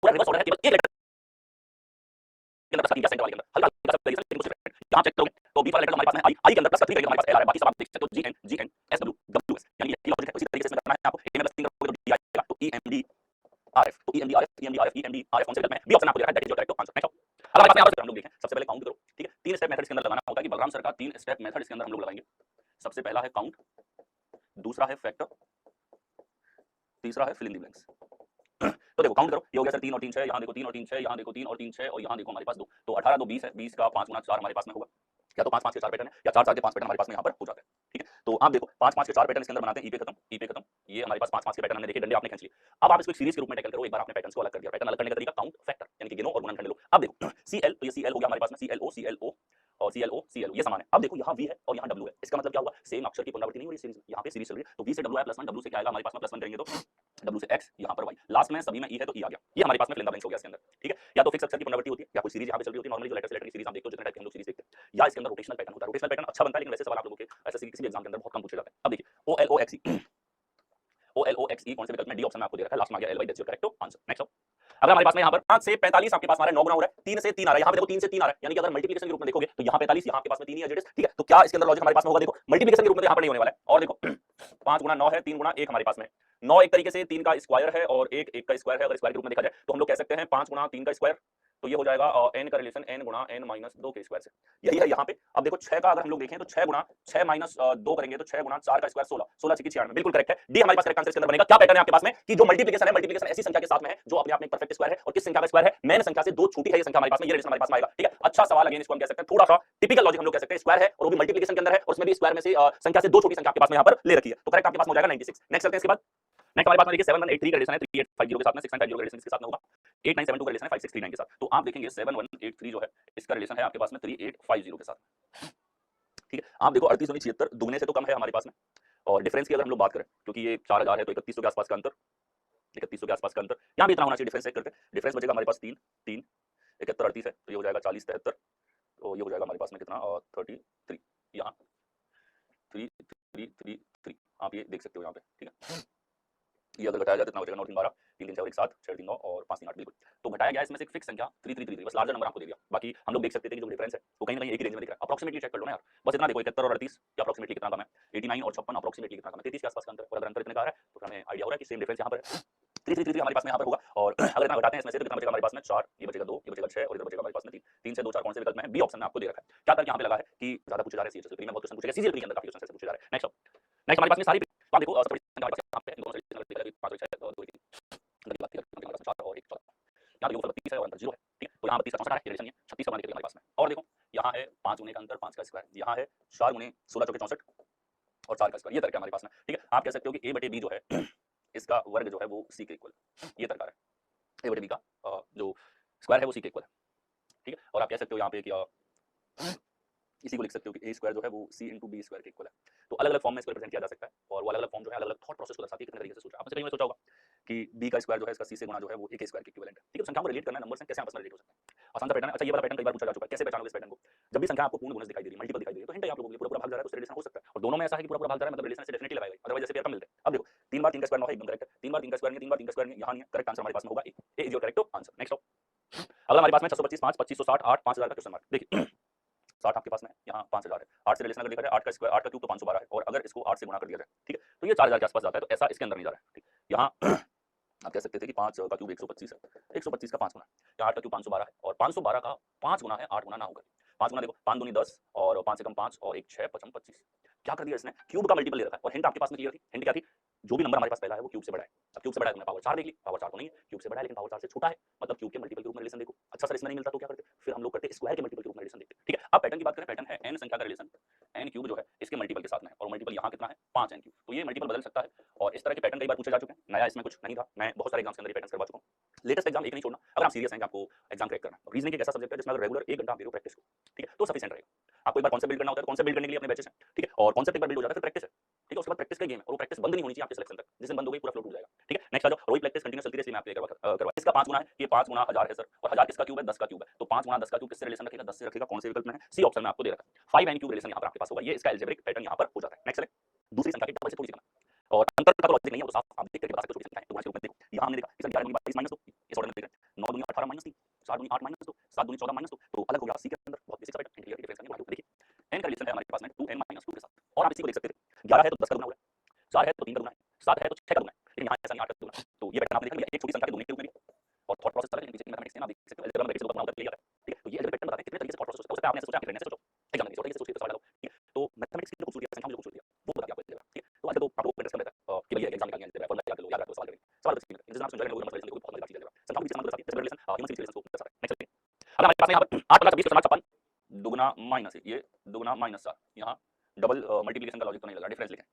पूरा reverse order है, केवल एक लेटर के अंदर प्लस का 3 सेंटर वाले के अंदर हल्का हल्का सा वेरिएशन, लेकिन कुछ डिफरेंट। यहां चेक करोगे तो बी वाला लेटर हमारे पास में आई के अंदर प्लस का 3 रहेगा, हमारे पास एल आ रहा है, बाकी सब आप देख सकते हो G N S W W S, यानी ये लॉजिक है। उसी तरीके से इसमें करना है आपको, ए में प्लस 3 करोगे तो डी आएगा, तो E M D R F, तो E M D R F E M D R F E M D R F कौन से विकल्प में बी ऑप्शन आपको दे रखा है, that is your correct answer. Next अगर हमारे पास यहाँ पर हम लोग देखें, सबसे पहले काउंट करो, ठीक है। 3 स्टेप मेथड इसके अंदर लगाना होता है कि बलराम सर का 3 स्टेप मेथड इसके अंदर हम लोग लगाएंगे। सबसे पहला है काउंट, दूसरा है फैक्टर, तीसरा है फिल इन द ब्लैंक्स। तो देखो काउंट करो, ये हो गया सर 3 और 3 6, यहाँ देखो 3 और 3 6, यहाँ देखो 3 और 3 6, और यहाँ देखो हमारे पास 2, तो 18 2 20 है, 20 का 5 गुना 4 हमारे पास में होगा, या तो 5 5 के 4 पैटर्न है, या 4 4 के 5 पैटर्न हमारे पास में यहाँ पर हो जाता है, ठीक है। तो आप देखो 5 5 के 4 पैटर्न इसके अंदर बनाते हैं, ई पे खत्म, ई पे खत्म, ये हमारे पास 5 5 के पैटर्न हमने देखे, डंडे आपने खींच लिए। अब आप इसको एक सीरीज के रूप में टैकल करो, एक बार आपने पैटर्न्स को अलग कर दिया, पैटर्न अलग करने का तरीका काउंट फैक्टर, यानी कि गिनो और गुणनखंड लो। अब देखो सीएल, तो ये सीएल हो गया हमारे पास में, सीएलओ सीएलओ और सीएलओ सीएलओ ये समान है। अब देखो यहाँ वी है और यहाँ डब्ल्यू है, इसका मतलब क्या हुआ, सेम अक्षर की पुनरावृत्ति नहीं हो रही सीरीज में, यहाँ पे सीरीज चल रही है, तो वी से डब्ल्यू आया प्लस 1, डब्ल्यू से क्या आएगा हमारे पास में प्लस 1 करेंगे तो डब्ल्यू से एक्स, यहाँ पर वाई, लास्ट में सभी में ई है तो ई आ गया, ये हमारे पास में फिल इन द ब्लैंक्स हो गया इसके अंदर, ठीक है। या तो फिक्स अक्षर की पुनरावृत्ति होती है, या कोई सीरीज यहाँ पे चल रही होती है, नॉर्मली जो लेटर से लेटर की सीरीज आप देखते हो, जितने टाइप के हम लोग सीरीज देखते हैं, या इसके अंदर रोटेशनल पैटर्न होता है। रोटेशनल पैटर्न अच्छा बनता है, लेकिन वैसे सवाल आप लोगों के एसएससी किसी भी एग्जाम के अंदर बहुत कम पूछे जाते हैं। अब देखिए ओ एल ओ एक्स ई, ओ एल ओ एक्स ई कौन से विकल्प में, डी ऑप्शन में आपको दे रखा है, लास्ट में आ गया L Y, that's your correct answer. Next अगर हमारे पास में यहाँ पर 5 से 45 आपके पास आ रहा है, 9 गुना हो रहा है, 3 से 3 आ रहा है, यहाँ पे देखो 3 से 3 आ रहा है, यानी कि अगर मल्टीप्लिकेशन के रूप में देखोगे तो यहाँ 45, यहाँ आपके पास में 3 ही है, जेड, तो क्या इसके अंदर लॉजिक हमारे पास में होगा, देखो मल्टीप्लिकेशन के रूप में यहाँ पर नहीं होने वाला है। और देखो 5 गुना 9 है, 3 गुना 1 हमारे पास में 9 एक तरीके से 3 का स्क्वायर है और 1 1 का स्क्वायर है। अगर स्क्वायर के रूप में देखा जाए तो हम लोग कह सकते हैं 5 गुना 3 का स्क्वायर, तो ये हो जाएगा n का रिलेशन n गुना n माइनस 2 के स्क्वायर से, यही है यहाँ पे। अब देखो 6 का अगर हम लोग देखें तो 6 गुना 6 माइनस 2 करेंगे तो 6 गुना 4 का स्क्वायर 16, 16 6 96, बिल्कुल करेक्ट है, डी हमारे पास करेक्ट आंसर इसके अंदर बनेगा। क्या पैटर्न है आपके पास में कि जो मल्टीप्लिकेशन है, मल्टीप्लिकेशन ऐसी संख्या के साथ में है जो अपने आप में एक परफेक्ट स्क्वायर है, और किस संख्या का स्क्वायर है, मेन संख्या से 2 छोटी है ये संख्या हमारे पास में, ये रिलेशन हमारे पास में आएगा, ठीक है। अच्छा सवाल, अगेन इसको हम कह सकते हैं थोड़ा सा टिपिकल लॉजिक हम लोग कह सकते हैं, स्क्वायर है और वो भी मल्टीप्लिकेशन के अंदर है, और उसमें भी स्क्वायर में से संख्या से 2 छोटी संख्या आपके पास में यहाँ पर ले रखी है, तो करेक्ट आपके पास हो जाएगा 96। नेक्स्ट चलते हैं इसके बाद। नेक्स्ट हमारे पास में देखिए 7183 का रिलेशन है 3850 के साथ में, 6950 का रिलेशन इसके साथ में होगा, 8972 का रिलेशन है 5639 के साथ। तो आप देखेंगे 7183 जो है इसका रिलेशन है आपके पास में 3850 के साथ, ठीक है। आप देखो 38 दूनी 76 दुगने से तो कम है हमारे पास में, और डिफरेंस की अगर हम लोग बात करें, क्योंकि ये 4000 है तो 3100 के आसपास का अंतर, 3100 के आसपास का अंतर यहाँ भी इतना होना चाहिए, डिफरेंस चेक करके डिफरेंस बचेगा हमारे पास 3 3 71 38 है, तो ये हो जाएगा 40 73, तो ये हो जाएगा हमारे पास में कितना 33, यहाँ 3 आप ये देख सकते हो यहाँ पे, ठीक है। ये अगर घटाया जाए तो इतना हो जाएगा 9 3 12 3 3 6 1 7 6 3 9 और 5 3 8, बिल्कुल। तो घटाया गया इसमें से एक फिक्स संख्या 3333, बस लार्जर नंबर आपको दे दिया। बाकी हम लोग देख सकते थे कि जो डिफरेंस है वो कहीं ना कहीं एक ही रेंज में दिख रहा है। अप्रोक्सीमेटली चेक कर लो ना यार, बस इतना देखो 71 और 38 या अप्रोक्सीमेटली कितना कम है, 89 और 56 अप्रोक्सीमेटली कितना कम है, 33 के आसपास का अंतर, और अगर अंतर इतने का है तो हमें आइडिया हो रहा है कि सेम डिफरेंस यहाँ पर है। 3333 हमारे पास में यहाँ पर होगा, और अगर इतना घटाते हैं इसमें से तो कितना बचेगा हमारे पास में 4, ये बचेगा 2, ये बचेगा 6, और इधर बचेगा हमारे पास में 3, 3 से 2 4 कौन से विकल्प में है, बी ऑप्शन में आपको दे रखा है। क्या करके यहाँ पे लगा है कि ज्यादा पूछे जा रहे हैं सीएचएस में, बहुत क्वेश्चन पूछेगा, सीजीएल के अंदर काफी क्वेश्चन पूछे जा रहे हैं। नेक्स्ट हमारे पास में सारी आप देखो सब हमारे पास यहाँ पे दोनों से 5 6 और 2 1 अंदर की बात करें हमारे पास 4 और 1 14, यहाँ देखो 32 है और अंदर 0 है, ठीक है। तो यहाँ 32 का 64 है, रिलेशन ये 36 का बनाने के लिए हमारे पास में, और देखो यहाँ है 5 गुने का अंतर 5 का स्क्वायर, यहाँ है 4 गुने 16 चौके 64 और 4 का स्क्वायर, ये तरीका हमारे पास में, ठीक है। आप कह सकते हो कि a बटे b जो है इसका वर्ग जो है वो c के इक्वल, ये तरीका है, a बटे b का जो स्क्वायर है वो c के इक्वल है, ठीक है। और आप कह सकते हो यहाँ पे कि इसी को लिख सकते हो कि a स्क्वायर जो है वो c इंटू बी स्क्वायर के इक्वल है। तो अलग अलग फॉर्म में इसको रिप्रेजेंट किया जा सकता है, और वो अलग अलग फॉर्म जो है अलग अलग थॉट प्रोसेस को दर्शाती है, कितने तरीके से सोचा आपने कहीं में सोचा होगा कि b का स्क्वायर जो है इसका c से गुणा जो है वो a के स्क्वायर के इक्विवेलेंट है, ठीक है। संख्याओं को रिलेट करना, नंबर्स हैं कैसे आपस में रिलेट हो सकते हैं, आसान सा पैटर्न है। अच्छा ये वाला पैटर्न कई बार पूछा जा चुका है, कैसे पहचानोगे इस पैटर्न को, जब भी संख्या आपको पूर्ण गुणज दिखाई दे रही है, मल्टीपल दिखाई दे रही है, तो हिंट है आप लोगों को पूरा पूरा भाग जा रहा है तो रिलेशन हो सकता है, और दोनों में ऐसा है कि पूरा पूरा भाग जा रहा है मतलब रिलेशन से डेफिनेटली लगाएगा, अदरवाइज जैसे पेयर कम मिलते हैं। अब देखो 3 बार 3 का स्क्वायर 9 है, एकदम करेक्ट है, 3 बार 3 का स्क्वायर नहीं, 3 बार 3 का स्क्वायर नहीं, यहाँ नहीं है, करेक्ट आंसर हमारे पास में होगा A is your correct answer. Next अगला हमारे पास में 625 5 2560 8 5000 का क्वेश्चन मार्क, देखिए 60 आपके पास में यहाँ 5000 है, 8 से रिलेशन अगर देखा जाए 8 का स्क्वायर 8 का क्यूब तो 512 है, और अगर इसको 8 से गुणा कर दिया जाए, ठीक है, तो ये 4000 के आसपास जाता है, तो ऐसा इसके अंदर नहीं जा रहा है, ठीक। यहाँ आप कह सकते थे कि 5 का क्यूब 125 है, 125 का 5 गुना, यहाँ 8 का क्यूब 512 है, और 512 का 5 गुना है 8 गुना ना होगा, 5 गुना देखो 5 दूनी 10 और 5 से कम 5 और 1 6 5 25, क्या कर दिया इसने, क्यूब का मल्टीपल ले रखा है। और हिंट आपके पास में क्लियर थी, हिंट क्या थी, जो भी नंबर हमारे पास पहला है वो क्यूब से बड़ा है। अब क्यूब से बड़ा है, तुमने पावर 4 देख ली, पावर 4 तो नहीं है, क्यूब से बड़ा है लेकिन पावर 4 से छोटा है, मतलब क्यूब के मल्टीपल के रूप में रिलेशन देखो। अच्छा सर इसमें नहीं मिलता तो क्या करते, फिर हम लोग करते स्क्वायर के मल्टीपल के रूप में रिलेशन देखते, ठीक है। अब पैटर्न की बात करें, पैटर्न है n संख्या का रिलेशन, n क्यूब जो है इसके मल्टीपल के साथ में, और मल्टीपल यहाँ कितना है 5n क्यूब, तो ये मल्टीपल बदल सकता है, और इस तरह के पैटर्न कई बार पूछे जा चुके हैं, नया इसमें कुछ नहीं था, मैं बहुत सारे एग्जाम्स के अंदर पैटर्न करवा चुका हूँ। लेटेस्ट एग्जाम एक नहीं छोड़ना, अगर आप सीरियस हैं कि आपको एग्जाम क्रैक करना है। रीजनिंग एक ऐसा सब्जेक्ट है जिसमें अगर रेगुलर 1 घंटा आप दे रहे हो प्रैक्टिस को, ठीक है, तो सफिशिएंट रहेगा। आपको एक बार कॉन्सेप्ट बिल्ड करना होता है, तो कॉन्सेप्ट बिल्ड करने के लिए अपने बैचेस हैं, ठीक है, और कॉन्सेप्ट एक बार बिल्ड हो जाता है फिर प्रैक्टिस है, ठीक है। उसके बाद प्रैक्टिस का गेम है, और वो प्रैक्टिस बंद नहीं होनी चाहिए आपके सिलेक्शन तक, जिस दिन बंद हो गई पूरा फ्लो टूट जाएगा, ठीक है। नेक्स्ट आ जाओ, रोई प्रैक्टिस कंटीन्यूअस चलती रहती है, मैं आपके करवा इसका 5 गुना है, ये 5 गुना 1000 है सर, और 1000 किसका क्यूब है 10 का क्यूब है, तो 5 गुना 10 का क्यूब किससे रिलेशन रखेगा 10 से रखेगा, कौन से विकल्प में है, सी ऑप्शन में आपको दे रखा है। 5n क्यूब रिलेशन यहाँ पर आपके पास होगा, ये इसका अलजेब्रिक पैटर्न यहाँ पर हो जाता है। नेक्स्ट चले दूसरी संख्या के डबल से थोड़ी सी कम, और अंतर का तो लॉजिक नहीं है, वो साफ आप देख करके बता सकते हो, छोटी संख्या है तो वहां से ऊपर देखो, यहाँ हमने देखा कि सर 11 22 माइनस 2 इस ऑर्डर में देख रहे हैं, 7 दूनी 8 माइनस 2, 7 दूनी 14 माइनस 2, तो अलग हो गया सी के अंदर। बहुत बेसिक सा पैटर्न, इंटीग्रल डिफरेंस करने वाला। देखिए n का रिलेशन है हमारे पास में 2n - 2 के साथ, और आप इसी को देख सकते थे 11 है तो 10 का गुना हो गया, 4 है तो 3 का गुना है, 7 है तो 6 का गुना है, लेकिन यहाँ ऐसा नहीं 8 का गुना। तो ये पैटर्न आपने देखा लिया एक छोटी संख्या के गुने के रूप में भी, और थॉट प्रोसेस चला, लेकिन पीछे की मैथमेटिक्स में आप देख सकते हो अलजेब्रा में ब्रैकेट से गुना होता है, ठीक है। तो ये अलजेब्रा पैटर्न बताते हैं कितने तरीके से थॉट प्रोसेस हो सकता है, आपने ऐसे सोचा, आपके फ्रेंड ने ऐसे सोचा, एग्जाम में सोचा, सोच के सवाल डालो, ठीक है। तो मैथमेटिक्स की जो खूबसूरती है, संख्या में जो खूबसूरती है, वो बताती है आपको अलजेब्रा, ठीक है। तो आजकल तो आपको इंटरेस्ट कम रहता है कि भैया एग्जाम निकालनी है, अलजेब्रा फॉर्मूला याद कर लो, याद रखो, सवाल करेंगे, सवाल बस इतने इंतजार सुन जाएगा लोग, नंबर रिलेशन को बहुत मजेदार चीज है अलजेब्रा, संख्याओं के बीच का मतलब बताती है, रिलेशन ह्यूमन रिलेशन को दर्शाता है। नेक्स्ट देखते हैं। अब हमारे पास में यहाँ पर 8 + 20 = 56, दुगुना माइनस ये दुगुना माइनस 7, यहाँ डबल मल्टीप्लिकेशन का लॉजिक तो नहीं लगा, डिफरेंस लिखें।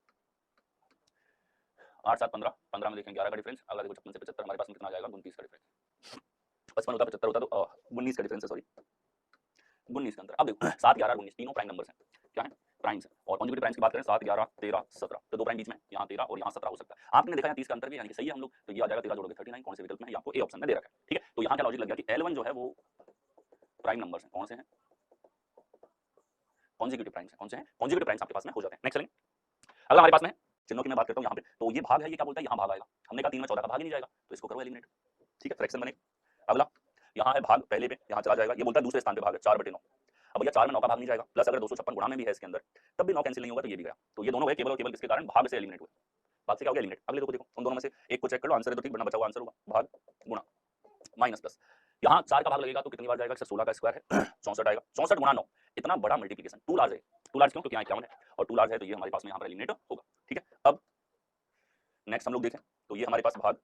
8 7 15, 15 में देखें 11 का डिफरेंस, अगला देखो 56 से 75, हमारे पास में कितना आ जाएगा 29 का डिफरेंस। 55 होता 75 होता तो 19 का डिफरेंस है, सॉरी 19 का अंतर। अब देखो 7 11 19 तीनों प्राइम नंबर्स हैं, क्या है प्राइम्स है, और कॉन्जुगेटिव प्राइम्स की बात करें 7 11 13 17, तो दो प्राइम बीच में, यहाँ 13 और यहाँ 17 हो सकता है। आपने देखा यहाँ 30 का अंतर भी, यानी कि सही है हम लोग, तो ये आ जाएगा 13 जोड़ोगे 39, कौन से विकल्प में है, ये आपको ए ऑप्शन में दे रखा है, ठीक है। तो यहाँ क्या लॉजिक लग गया कि L1 जो है वो प्राइम नंबर्स हैं, कौन से हैं कॉन्जुगेटिव प्राइम्स हैं, कौन से हैं कॉन्जुगेटिव प्राइम्स आपके पास में हो जाते हैं। नेक्स्ट चलेंगे। अगला हमारे पास में चिन्हों की मैं बात करता हूँ यहाँ पे, तो ये भाग है, ये क्या बोलता है, यहाँ भाग आएगा, हमने कहा 3 में 14 का भाग ही नहीं जाएगा, तो इसको करो एलिमिनेट, ठीक है, फ्रैक्शन बनेगा। अगला यहाँ है भाग पहले पे, यहाँ चला जाएगा, ये बोलता है दूसरे स्थान पे भाग है 4/9। अब भैया 4 में 9 का भाग नहीं जाएगा, प्लस अगर 256 गुणा में भी है इसके अंदर, तब भी 9 कैंसिल नहीं होगा, तो ये भी गया। तो ये दोनों गए केवल और केवल किसके कारण, भाग से एलिमिनेट हुए। भाग से क्या हो गया एलिमिनेट। अगले दो को देखो, उन दोनों में से एक को चेक कर लो, आंसर है तो ठीक, वरना बचा हुआ आंसर होगा भाग गुणा माइनस प्लस। यहाँ 4 का भाग लगेगा तो कितनी बार जाएगा, 16 का स्क्वायर है 64 आएगा, 64 गुणा 9, इतना बड़ा मल्टीप्लिकेशन, 2 लार्ज है, 2 लार्ज क्यों, क्योंकि यहाँ 51 है और 2 लार्ज है, तो ये हमारे पास में यहाँ पर एलिमिनेट होगा, ठीक है। अब नेक्स्ट हम लोग देखें, तो ये हमारे पास भाग,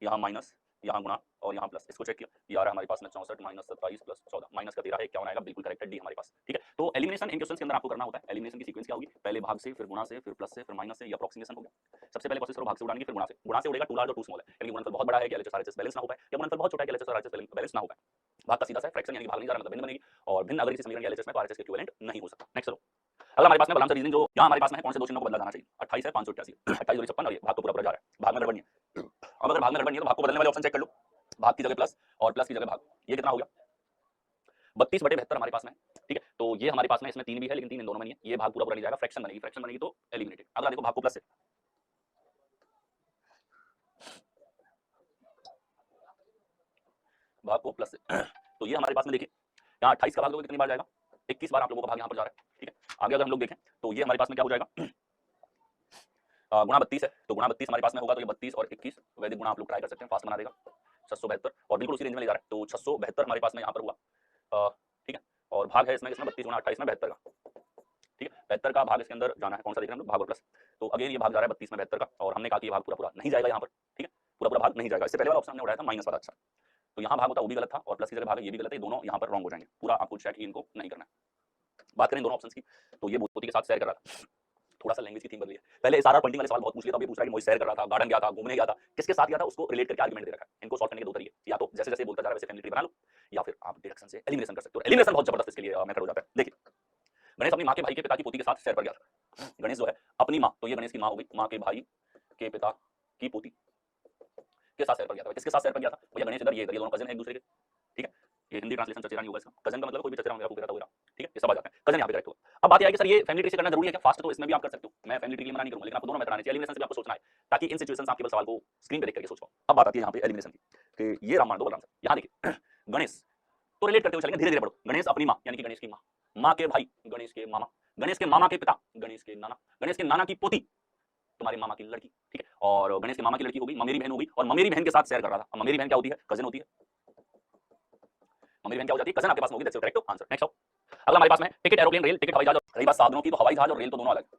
यहाँ माइनस, यहाँ गुणा और यहाँ प्लस, इसको चेक किया, ये आ रहा है हमारे पास में 64 माइनस 27 प्लस 14 माइनस का 13 है, क्या आएगा, बिल्कुल करेक्ट है, डी हमारे पास, ठीक है। तो एलिमिनेशन इन क्वेश्चंस के अंदर आपको करना होता है, एलिमिनेशन की सीक्वेंस क्या होगी, पहले भाग से, फिर गुणा से, फिर प्लस से, फिर माइनस से, या अप्रोक्सीमेशन हो गया। सबसे पहले कोशिश करो भाग से उड़ाने की, फिर गुणा से उड़ेगा 2 लार्ज और 2 स्मॉल है, यानी गुणनफल बहुत बड़ा है कि एलएचएस आरएचएस बैलेंस ना हो पाए, या गुणनफल बहुत छोटा है कि एलएचएस और आरएचएस बैलेंस ना हो पाए। भाग का सीधा सा फ्रैक्शन, यानी भाग नहीं जा रहा मतलब भिन्न बनेगी, और भिन्न अगर किसी समीकरण के एलएचएस में तो आरएचएस के इक्विवेलेंट नहीं हो सकता। नेक्स्ट चलो। अगला हमारे पास में बलराम सर रीजनिंग, जो यहाँ हमारे पास में कौन से दो चिन्हों को बदला जाना चाहिए, 28 है 588, 28 और 56, और ये भाग तो पूरा जा रहा है, भाग में गड़बड़ नहीं है। अब अगर भाग में गड़बड़ नहीं है तो भाग को बदलने वाले ऑप्शन चेक कर लो, भाग की जगह प्लस और प्लस की जगह भाग, ये कितना हो गया 32/72 हमारे पास में, ठीक है। तो ये हमारे पास में इसमें 3 भी है, लेकिन 3 इन दोनों में नहीं है, ये भाग पूरा नहीं जाएगा, फ्रैक्शन बनेगी, फ्रैक्शन बनेगी तो एलिमिनेटेड। अगला देखो भाग को प्लस से, भाग को प्लस से तो ये हमारे पास में देखिए, यहाँ 28 का भाग लोगे कितनी बार जाएगा, 21 बार आप लोगों का भाग यहाँ पर जा रहा है, ठीक है। आगे अगर हम लोग देखें तो ये हमारे पास में क्या हो जाएगा, गुणा 32 है, तो गुणा 32 हमारे पास में होगा, तो ये 32 और 21 वैदिक गुणा आप लोग ट्राई कर सकते हैं, फास्ट बना देगा 672, और बिल्कुल उसी रेंज में ले जा रहा है, तो 672 हमारे पास में यहाँ पर हुआ, ठीक है। और भाग है इसमें 32 गुणा 28 में 72 का, ठीक है। 72 का भाग इसके अंदर जाना है, कौन सा देख रहे हैं हम लोग, भाग और प्लस, तो अगेन ये भाग जा रहा है 32 में 72 का, और हमने कहा कि ये भाग पूरा नहीं जाएगा यहाँ पर, ठीक है, पूरा भाग नहीं जाएगा। इससे पहले वाला ऑप्शन हमने उठाया था माइनस वाला, अच्छा, तो यहाँ भाग होता वो भी गलत था, और प्लस की जगह भाग ये भी गलत है, दोनों यहाँ पर रॉन्ग हो जाएंगे, पूरा आपको चेक ही इनको नहीं करना है। बात करें दोनों ऑप्शंस की, तो ये पोती के साथ शेयर कर रहा था, थोड़ा सा लैंग्वेज की थीम बदली है, पहले सारा पॉइंटिंग वाले सवाल बहुत पूछ लिया था, अभी पूछ रहा है कि मोहित सैर कर रहा था, गार्डन गया था, घूमने गया था, किसके साथ गया था, उसको रिलेट करके आर्गुमेंट दे रखा है। इनको सॉल्व करने के दो तरीके, या तो जैसे जैसे बोलता जा रहा है वैसे फैमिली ट्री बना लो, या फिर आप डिडक्शन से एलिमिनेशन कर सकते हो। एलिमिनेशन बहुत जबरदस्त इसके लिए मेथड हो जाता है। देखिए गणेश अपनी माँ के भाई के पिता की पोती के साथ सैर पर गया था, गणेश जो है अपनी माँ, तो ये गणेश की माँ हो गई, माँ के भाई के पिता की पोती के साथ सैर पर गया था। किसके साथ सैर पर गया था, भैया गणेश इधर, ये इधर, ये दोनों कजन है एक दूसरे के, ठीक है। ये हिंदी ट्रांसलेशन चचेरा नहीं होगा इसका, कजन का मतलब कोई भी चचेरा वगैरह वगैरह, ठीक है, ये सब आ जाते हैं, कजन यहाँ पे करेक्ट होगा। अब बात यह है कि सर ये फैमिली ट्री से करना जरूरी है क्या, फास्ट तो इसमें भी आप कर सकते हो, मैं फैमिली ट्री के लिए मना नहीं करूंगा, लेकिन आपको दोनों मेथड आने चाहिए, एलिमिनेशन से भी आपको सोचना है, ताकि इन सिचुएशंस आप केवल सवाल को स्क्रीन पे देख करके सोच पाओ। अब बात आती है यहाँ पे एलिमिनेशन की, कि ये रामायण दो बलराम, यहाँ देखिए गणेश तो रिलेट करते हुए चलेंगे, धीरे धीरे बढ़ो। गणेश अपनी माँ यानी कि गणेश की माँ, माँ के भाई गणेश के मामा, गणेश के मामा के पिता गणेश के नाना, गणेश के नाना की पोती तुम्हारे मामा की लड़की, ठीक है। और गणेश के मामा की लड़की हो गई, ममेरी बहन हो गई, और ममेरी बहन के साथ शेयर कर रहा था। अब ममेरी बहन क्या होती है, कजन होती है, ममेरी बहन क्या हो जाती है, कजन आपके पास होगी, दैट्स करेक्ट आंसर। नेक्स्ट आओ। अगला हमारे पास में टिकट एरोप्लेन रेल, टिकट हवाई जहाज, रही बात साधनों की तो हवाई जहाज और रेल तो दोनों अलग है,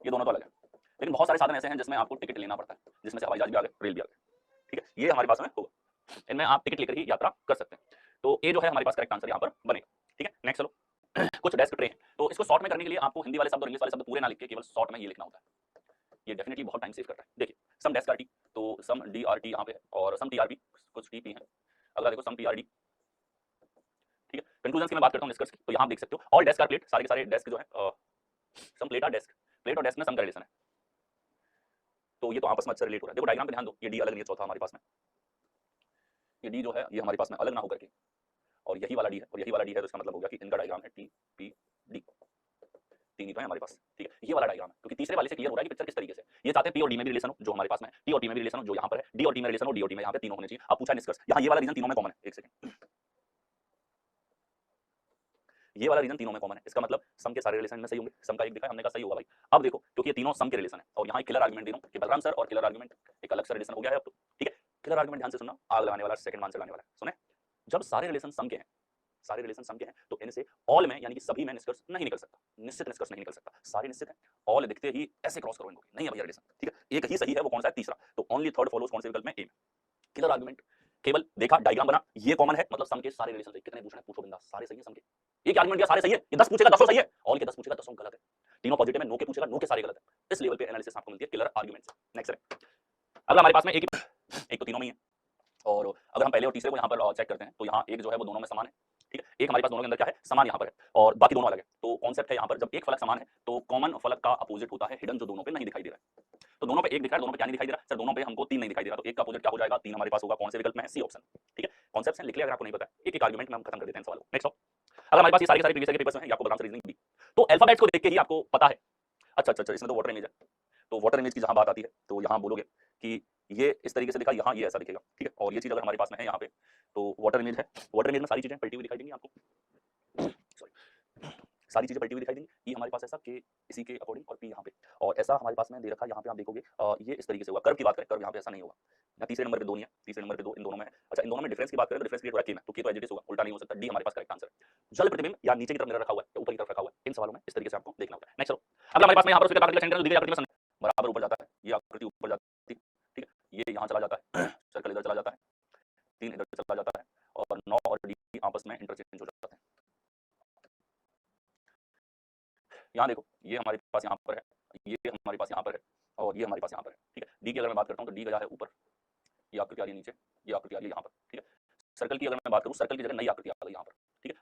ये दोनों तो अलग है, लेकिन बहुत सारे साधन ऐसे हैं जिसमें आपको टिकट लेना पड़ता है, जिसमें से हवाई जहाज भी आ गए, रेल भी आ गए, ठीक है। ये हमारे पास में होगा, इनमें आप टिकट लेकर ही यात्रा कर सकते हैं। तो ये जो है हमारे पास करेक्ट आंसर यहाँ पर बनेगा, ठीक है। नेक्स्ट चलो। कुछ डेस्क ट्रे हैं, तो इसको शॉर्ट में करने के लिए आपको हिंदी वाले शब्द और इंग्लिश वाले शब्द पूरे ना लिख के केवल शॉर्ट में ये लिखना होता है, ये डेफिनेटली बहुत टाइम सेव करता है। देखिए सम डेस्क आरटी, तो सम डीआरटी यहाँ पे है, और सम टीआरपी, कुछ टीपी है। अगला देखो सम टीआरडी, ठीक है। कंक्लूजन की मैं बात करता हूँ, निष्कर्ष की, तो यहाँ आप देख सकते हो ऑल डेस्क आर प्लेट, सारे के सारे डेस्क जो है सम प्लेट आर डेस्क, प्लेट और डेस्क में सम का रिलेशन है, तो ये तो आपस में अच्छा रिलेट हो रहा है। देखो डायग्राम पे ध्यान दो, ये डी अलग नहीं है, चौथा हमारे पास में ये डी जो है ये हमारे पास में अलग ना होकर के, और यही वाला डी है और यही वाला डी है, तो इसका मतलब हो गया कि इनका डायग्राम है टी पी डी, तीन ही तो है हमारे पास, ठीक है। ये वाला डायग्राम है, क्योंकि तीसरे वाले से क्लियर हो रहा है कि पिक्चर किस तरीके से, ये चाहते हैं पी और डी में भी रिलेशन हो जो हमारे पास में है, टी और टी में भी रिलेशन हो जो यहाँ पर है, डी और टी में रिलेशन हो, डी और टी में यहाँ पे तीनों होने चाहिए। अब पूछा निष्कर्ष, यहाँ ये वाला रीजन तीनों में कॉमन है, एक सेकंड, ये वाला रीजन तीनों में कॉमन है, इसका मतलब सम के सारे रिलेशन में सही होंगे, सम का एक दिखा हमने कहा सही होगा भाई। अब देखो क्योंकि ये तीनों सम के रिलेशन है और यहाँ क्लियर आर्गुमेंट दे रहा हूं कि बलराम सर और क्लियर आर्गुमेंट एक अलग सा रिलेशन हो गया है अब तो, ठीक है। क्लियर आर्गुमेंट ध्यान से सुनना, आग लगाने वाला सेकंड मान चलाने वाला, सुने। जब सारे रिलेशन सम के हैं, सारे रिलेशन सम के हैं तो इनसे ऑल में यानी कि सभी में निष्कर्ष नहीं निकल सकता, निश्चित निष्कर्ष नहीं निकल सकता। सारे निश्चित हैं, ऑल दिखते ही ऐसे क्रॉस करो इनको, नहीं है भैया रिलेशन, ठीक है। एक ही सही है, वो कौन सा है, तीसरा, तो ओनली थर्ड फॉलोज कौन से विकल्प में, ए में। क्लियर आर्गुमेंट, केवल देखा डायग्राम बना, ये कॉमन है मतलब सम के सारे रिलेशन सही। कितने पूछना है, पूछो बिंदास, सारे सही है सम के। एक आर्गुमेंट दिया सारे सही है, ये 10 पूछेगा 10 सही है, ऑल के 10 पूछेगा 10 गलत है। तीनों पॉजिटिव है, नो के पूछेगा नो के सारे गलत है। इस लेवल पे एनालिसिस आपको मिलती है क्लियर आर्गुमेंट से। नेक्स्ट है, अगला हमारे पास में एक तो तीनों में ही है, और अगर हम पहले और तीसरे को यहाँ पर चेक करते हैं तो यहाँ एक जो है वो दोनों में समान है, ठीक है। एक हमारे पास दोनों के अंदर क्या है, समान यहाँ पर है और बाकी दोनों अलग है। तो कॉन्सेप्ट है यहाँ पर, जब एक फलक समान है तो कॉमन फलक का अपोजिट होता है हिडन, जो दोनों पे नहीं दिखाई दे रहा है। तो दोनों पे एक दिखा है, दोनों पे क्या नहीं दिखाई दे रहा सर, दोनों पे हमको तीन नहीं दिखाई दे रहा, तो एक का अपोजिट क्या हो जाएगा, तीन हमारे पास होगा, कौन से विकल्प में है, सी ऑप्शन, ठीक है। कॉन्सेप्ट है, लिख लिया अगर आपको नहीं पता है, एक एक आर्गुमेंट में हम खत्म कर देते हैं सवाल को। नेक्स्ट, अगर हमारे पास ये सारे प्रीवियस के पेपर्स हैं, ये आपको बलराम से रीजनिंग दी, तो अल्फाबेट्स को देख के ही आपको पता है, अच्छा अच्छा अच्छा इसमें तो वाटर इमेज है, तो वाटर इमेज की जहां बात आती है तो यहाँ बोलोगे कि ये इस तरीके से लिखा, यहाँ ये ऐसा दिखेगा, ठीक है। और ये चीज अगर हमारे पास में है यहाँ पे, तो वाटर इमेज है, वाटर इमेज में सारी चीजें पलटी हुई दिखाई देंगी आपको, सॉरी, सारी चीजें पलटी हुई दिखाई देंगी। ई हमारे पास ऐसा के इसी के अकॉर्डिंग और पी यहाँ पे, और ऐसा हमारे पास में दे रखा है यहाँ पे, आप देखोगे ये इस तरीके से होगा। कर्व की बात करें, कर्व यहाँ पे ऐसा नहीं होगा, यहाँ तीसरे नंबर पे दो नहीं है, तीसरे नंबर पे दो, इन दोनों में है। अच्छा इन दोनों में डिफरेंस की बात करें तो डिफरेंस क्रिएट हो रहा है के में, तो के तो एज इट इज होगा, उल्टा नहीं हो सकता, डी हमारे पास करेक्ट आंसर है। जल प्रतिबिंब या नीचे की तरफ मिरर रखा हुआ है या ऊपर की तरफ रखा हुआ है, इन सवालों में इस तरीके से आपको देखना होता है। नेक्स्ट, अगला हमारे पास में यहाँ पर उसके आकृति का सेंटर दी गई आकृति में बराबर ऊपर जाता है, ये आकृति ऊपर जाती है, ठीक है। ये यहाँ चला जाता है, सर्कल इधर चला जाता है, 3 इधर चला जाता है, और 9 और डी आपस में इंटरचेंज हो जाते हैं। यहाँ देखो ये हमारे पास यहाँ पर है, ये हमारे पास यहाँ पर है, और ये हमारे पास यहाँ पर है, ठीक है। डी की अगर मैं बात करता हूँ तो डी गया है ऊपर, ये आकृति आ रही है नीचे, ये आकृति आ रही है यहाँ पर, ठीक है। सर्कल की अगर मैं बात करूँ, सर्कल की जगह नई आकृति आ गई यहाँ पर,